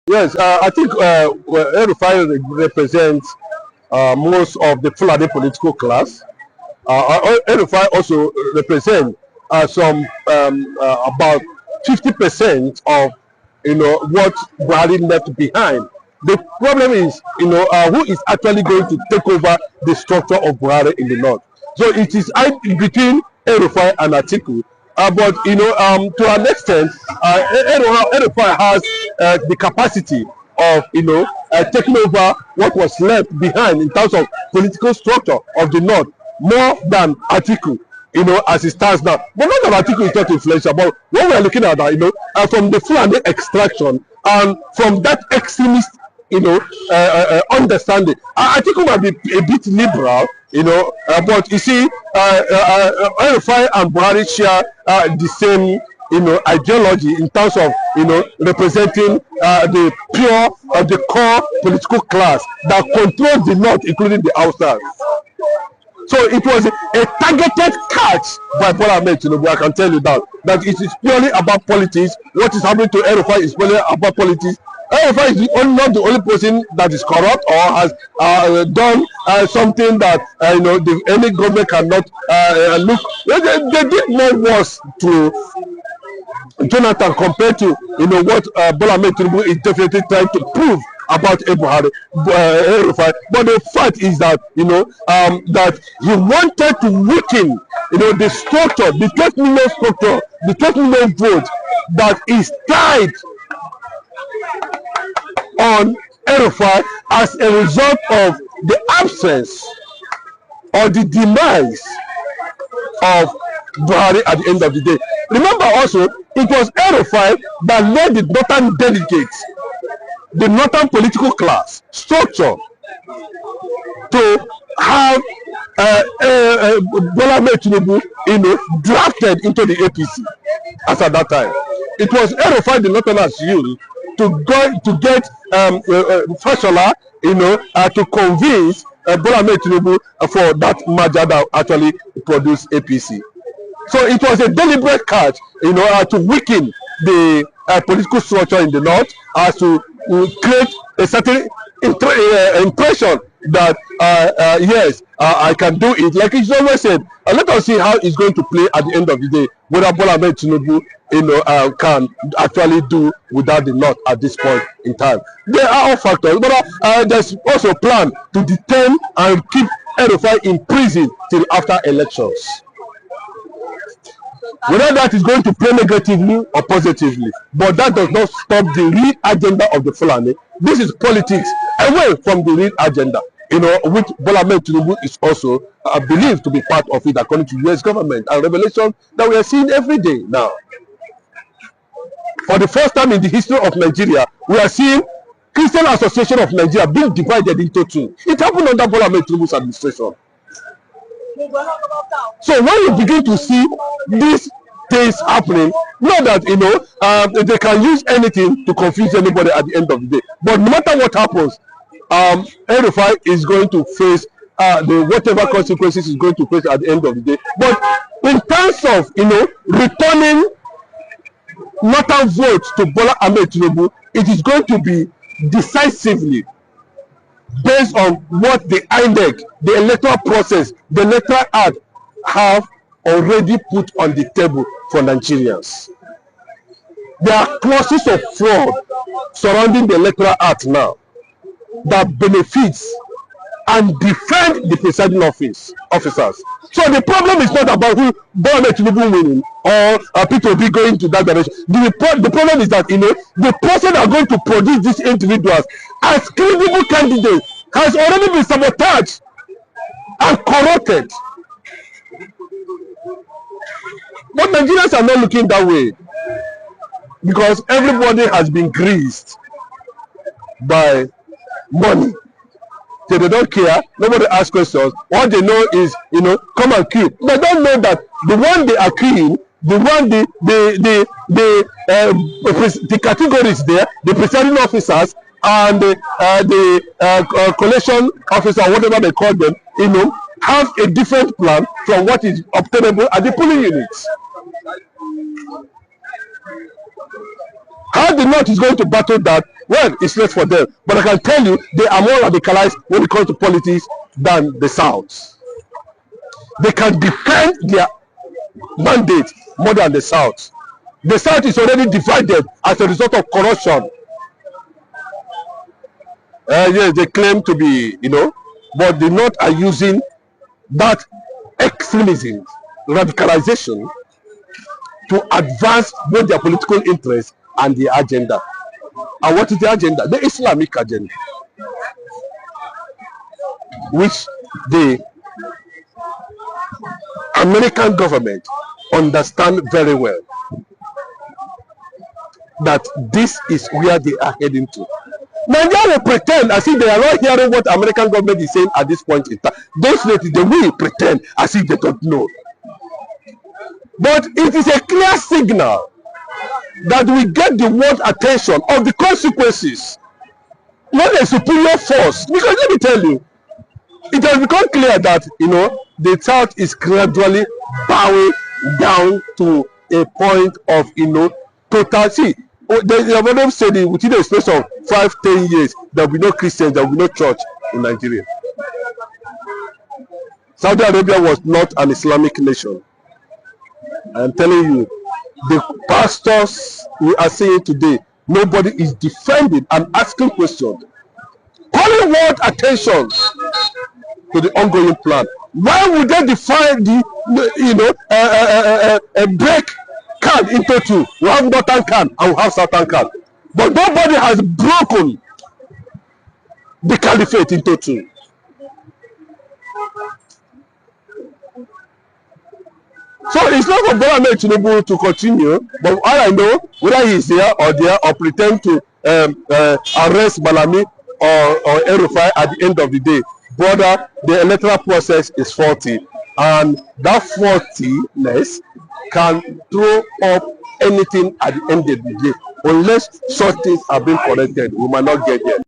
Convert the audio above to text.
Yes, I think El-Rufai represents most of the Fulani political class. El-Rufai also represents some about 50% of what Buhari left behind. The problem is who is actually going to take over the structure of Buhari in the north. So it is between El-Rufai and Atiku. But to an extent, El-Rufai has the capacity of taking over what was left behind in terms of political structure of the north more than Atiku, as it stands now. But not that Atiku is not influential, but what we are looking at, from the Fulani extraction and from that extremist, understanding, Atiku might be a bit liberal, but you see, El-Rufai and Buhari share the same ideology in terms of representing the pure the core political class that controls the north, including the outsiders. So it was a targeted catch by Bola Ahmed Tinubu. I can tell you that it is purely about politics. What is happening to El-Rufai is purely about politics. El-Rufai is not the only person that is corrupt or has done something that any government cannot look. They did more worse to Jonathan compared to what Bola Ahmed Tinubu is definitely trying to prove about El-Rufai. But the fact is that that he wanted to weaken the structure, the 12 million structure, the 12 million vote that is tied on El-Rufai as a result of the absence or the demise of Buhari at the end of the day. Remember also, it was El-Rufai that led the northern delegates, the northern political class structure, to have Bola Ahmed Tinubu drafted into the APC as at that time. It was El-Rufai the northerners used to get Fashola, to convince Bola Ahmed Tinubu for that merger that actually produced APC. So it was a deliberate catch, to weaken the political structure in the north, as to create a certain impression that yes, I can do it. Like he's always said, let us see how it's going to play at the end of the day, whether Bola Ahmed Tinubu can actually do without the north at this point in time. There are all factors, but there's also a plan to detain and keep El-Rufai in prison till after elections. Whether that is going to play negatively or positively, but that does not stop the real agenda of the Fulani. This is politics away from the real agenda, which Bola Ahmed Tinubu is also believed to be part of it, according to the US government, and revelation that we are seeing every day now. For the first time in the history of Nigeria, we are seeing Christian Association of Nigeria being divided into two. It happened under Bola Ahmed Tinubu's administration. So when you begin to see these things happening, know that they can use anything to confuse anybody at the end of the day. But no matter what happens, El-Rufai is going to face whatever consequences is going to face at the end of the day. But in terms of returning northern votes to Bola Ahmed Tinubu, it is going to be decisively based on what the INEC, the electoral process, the electoral act have already put on the table for Nigerians. There are clauses of fraud surrounding the electoral act now that benefits and defend the presiding officers. So the problem is not about who Bola Ahmed Tinubu winning or people be going to that direction. The problem is that the person that are going to produce these individuals as credible candidates has already been sabotaged and corrupted. But Nigerians are not looking that way, because everybody has been greased by money. So they don't care. Nobody asks questions. All they know is, come and kill. They don't know that the one they are killing, the one the categories there, the presiding officers and the collection officer, whatever they call them, have a different plan from what is obtainable at the polling units. How the North is going to battle that, well, it's left for them. But I can tell you, they are more radicalized when it comes to politics than the South. They can defend their mandate more than the South. The South is already divided as a result of corruption. Yes, they claim to be, but the North are using that extremism, radicalization, to advance both their political interests and their agenda. And what is the agenda? The Islamic agenda, which the American government understand very well, that this is where they are heading to. Nigeria will pretend as if they are not hearing what American government is saying at this point in time. Those ladies, they will pretend as if they don't know. But it is a clear signal that we get the world attention of the consequences, not a superior force. Because let me tell you, it has become clear that the South is gradually bowing down to a point of total. See, they have already said it within a space of 5-10 years there will be no Christians, there will be no church in Nigeria. Saudi Arabia was not an Islamic nation. I am telling you, the pastors we are seeing today, nobody is defending and asking questions, calling world attention to the ongoing plan. Why would they define break can into two? We have northern can and we have southern can, but nobody has broken the caliphate into two. So it's not for government Tinubu to continue, but all I know, whether he is here or there or pretend to arrest Malami or El-Rufai at the end of the day, brother, the electoral process is faulty, and that faultiness can throw up anything at the end of the day. Unless such things are being corrected, we might not get there.